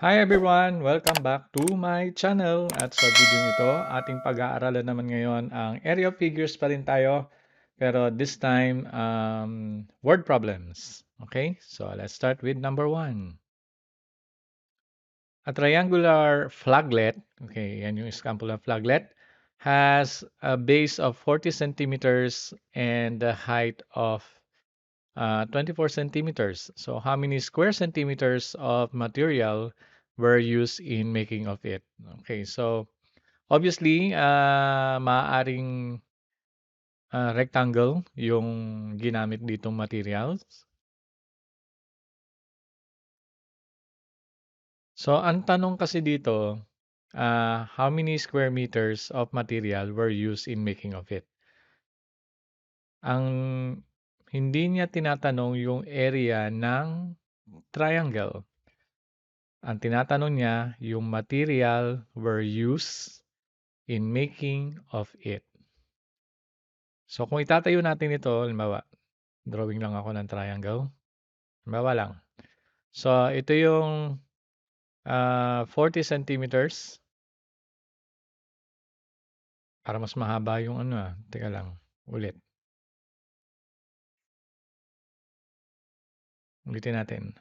Hi everyone! Welcome back to my channel. At sa video ito, ating pag-aaralan naman ngayon ang area of figures pa rin tayo. Pero this time, word problems. Okay, so let's start with number 1. A triangular flaglet, okay, yan yung example of flaglet, has a base of 40 centimeters and a height of 24 centimeters. So how many square centimeters of material were used in making of it? Okay, so obviously, maaaring rectangle yung ginamit ditong materials. So ang tanong kasi dito, how many square meters of material were used in making of it? Ang hindi niya tinatanong yung area ng triangle. Ang tinatanong niya, yung material were used in making of it. So, kung itatayo natin ito, halimbawa, drawing lang ako ng triangle. Halimbawa lang. So, ito yung 40 centimeters. Para mas mahaba yung ano. Teka lang. Ulit. Ulitin natin.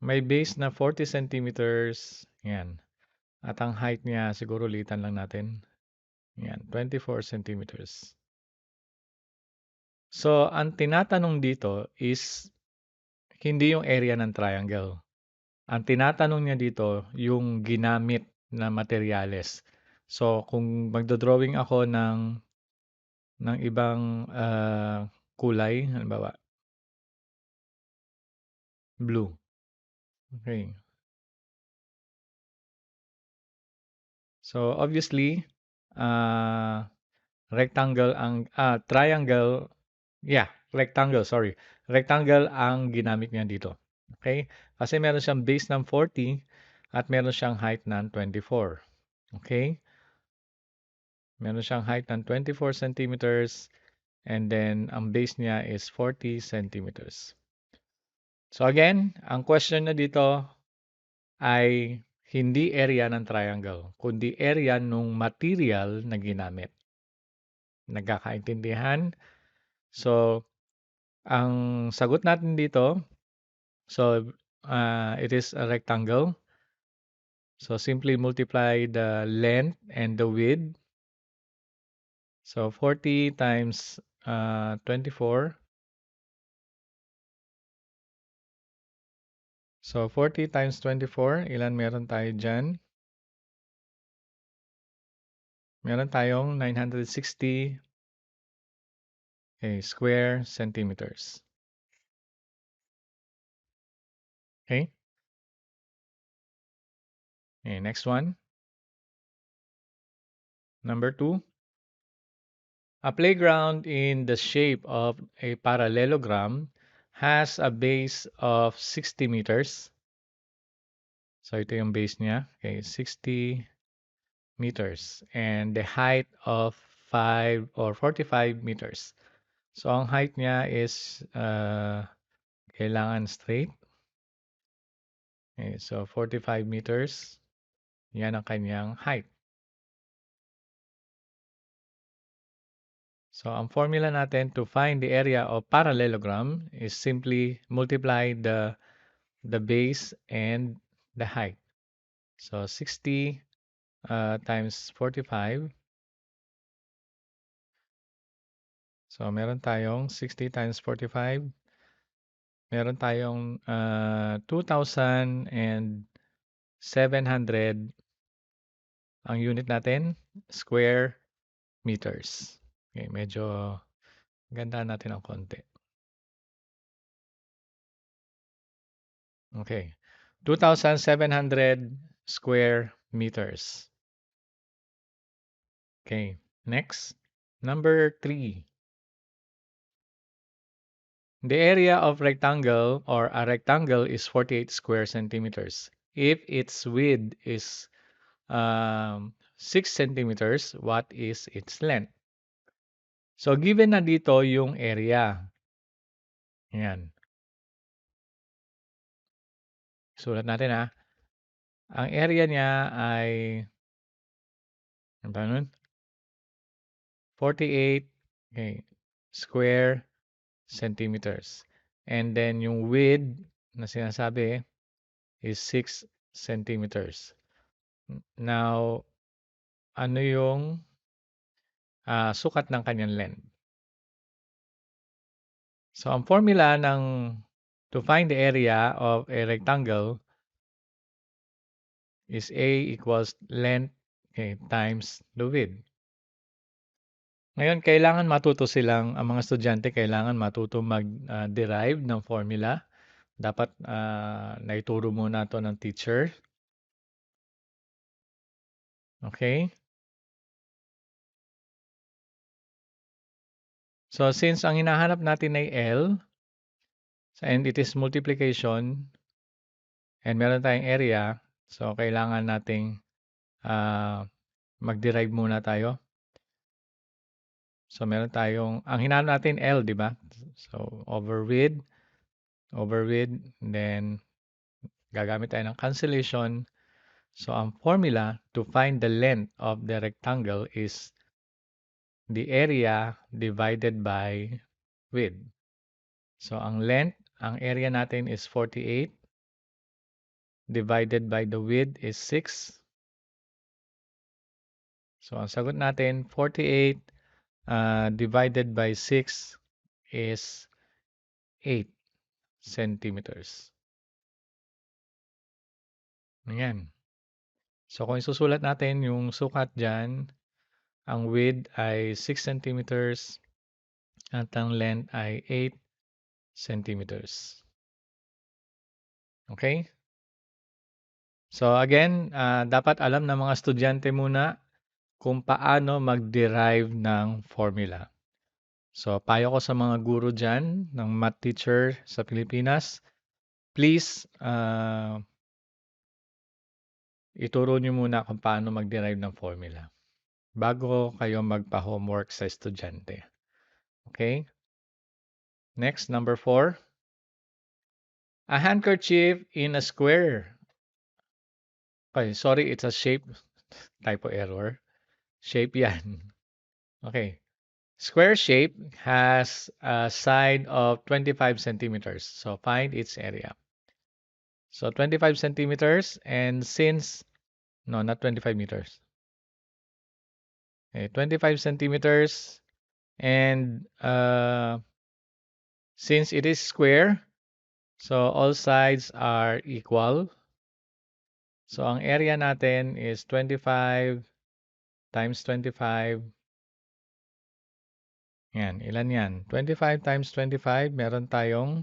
May base na 40 centimeters. Yan. At ang height niya, siguro ulitan lang natin. Yan. 24 centimeters. So, ang tinatanong dito is hindi yung area ng triangle. Ang tinatanong niya dito, yung ginamit na materyales. So, kung magdo-drawing ako ng ibang kulay, halimbawa, blue. Okay. So, obviously, uh, triangle, yeah, rectangle, sorry. Rectangle ang ginamit niya dito. Okay? Kasi meron siyang base ng 40 at meron siyang height ng 24. Okay? Meron siyang height ng 24 centimeters and then ang base niya is 40 centimeters. So again, ang question na dito ay hindi area ng triangle, kundi area nung material na ginamit. Nagkakaintindihan? So, ang sagot natin dito, so it is a rectangle. So simply multiply the length and the width. So 40 times 24. So 40 times 24, ilan meron tayo dyan? Meron tayong 960 square centimeters. Okay? Okay, next one. Number 2. A playground in the shape of a parallelogram has a base of 60 meters. So ito yung base niya. Okay, 60 meters. And the height of 5 or 45 meters. So ang height niya is kailangan straight. Okay, so 45 meters. Yan ang kanyang height. So ang formula natin to find the area of parallelogram is simply multiply the base and the height. So 60 times 45. So meron tayong 60 times 45. Meron tayong 2,700 ang unit natin, square meters. Okay, medyo ganda natin ng konti. Okay, 2,700 square meters. Okay, next, number 3. The area of rectangle or a rectangle is 48 square centimeters. If its width is 6 centimeters, what is its length? So, given na dito yung area. Yan. Sulat natin ha. Ang area niya ay, ano ba nun? 48, okay, square centimeters. And then yung width na sinasabi is 6 centimeters. Now, ano yung sukat ng kanyang length? So, ang formula to find the area of a rectangle is A equals length, okay, times the width. Ngayon, kailangan matuto ang mga estudyante kailangan matuto mag-derive ng formula. Dapat naituro muna to ng teacher. Okay? So, since ang hinahanap natin ay L, and it is multiplication, and meron tayong area, so kailangan nating mag-derive muna tayo. So, meron tayong, ang hinahanap natin L, di ba? So, over width, then gagamit tayo ng cancellation. So, ang formula to find the length of the rectangle is the area divided by width. So, ang area natin is 48 divided by the width is 6. So, ang sagot natin, 48 divided by 6 is 8 centimeters. Ayan. So, kung isusulat natin yung sukat dyan, ang width ay 6 centimeters at ang length ay 8 centimeters. Okay? So, again, dapat alam ng mga estudyante muna kung paano mag-derive ng formula. So, payo ko sa mga guro dyan, ng math teacher sa Pilipinas, please, ituro nyo muna kung paano mag-derive ng formula bago kayo magpa-homework sa estudyante. Okay? Next, number 4. A handkerchief in a square. Okay, sorry, it's a shape. Typo error. Shape yan. Okay. Square shape has a side of 25 centimeters. So find its area. So 25 centimeters, and since, no, not 25 meters. Okay, 25 centimeters, and since it is square, so all sides are equal. So ang area natin is 25 times 25. Yan, ilan yan? 25 times 25, meron tayong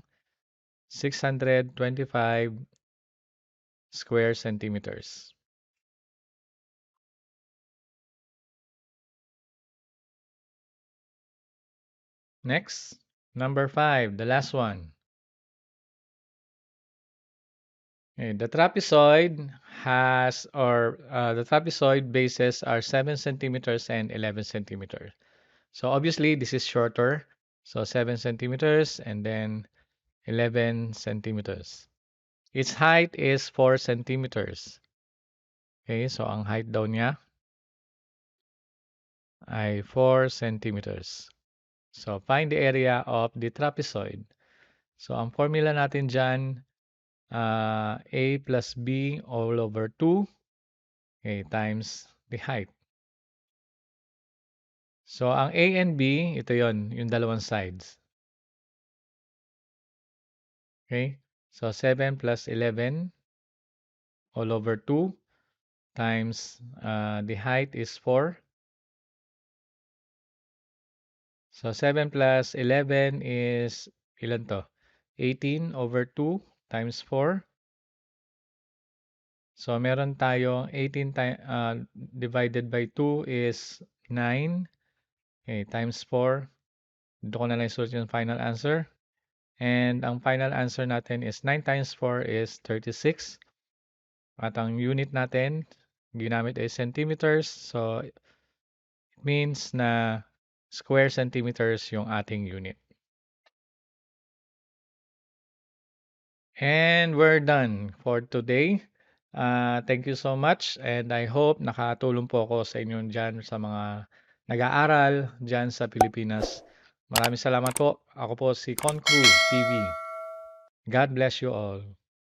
625 square centimeters. Next, number 5, the last one. Okay, the trapezoid the trapezoid bases are 7 centimeters and 11 centimeters. So obviously, this is shorter. So 7 centimeters and then 11 centimeters. Its height is 4 centimeters. Okay, so ang height daw niya ay 4 centimeters. So find the area of the trapezoid. So ang formula natin dyan, A plus B all over 2, okay, times the height. So ang A and B, ito yon, yung dalawang sides. Okay? So 7 plus 11 all over 2 times the height is 4. So 7 plus 11 is ilan to? 18 over 2 times 4. So meron tayong 18 divided by 2 is 9. Okay, times 4. Dito ko na lang isulat yung final answer. And ang final answer natin is 9 times 4 is 36. At ang unit natin, ginamit ay centimeters. So, it means na square centimeters yung ating unit. And we're done for today. Thank you so much and I hope nakatulong po ako sa inyo diyan sa mga nag-aaral diyan sa Pilipinas. Maraming salamat po. Ako po si Konkru TV. God bless you all.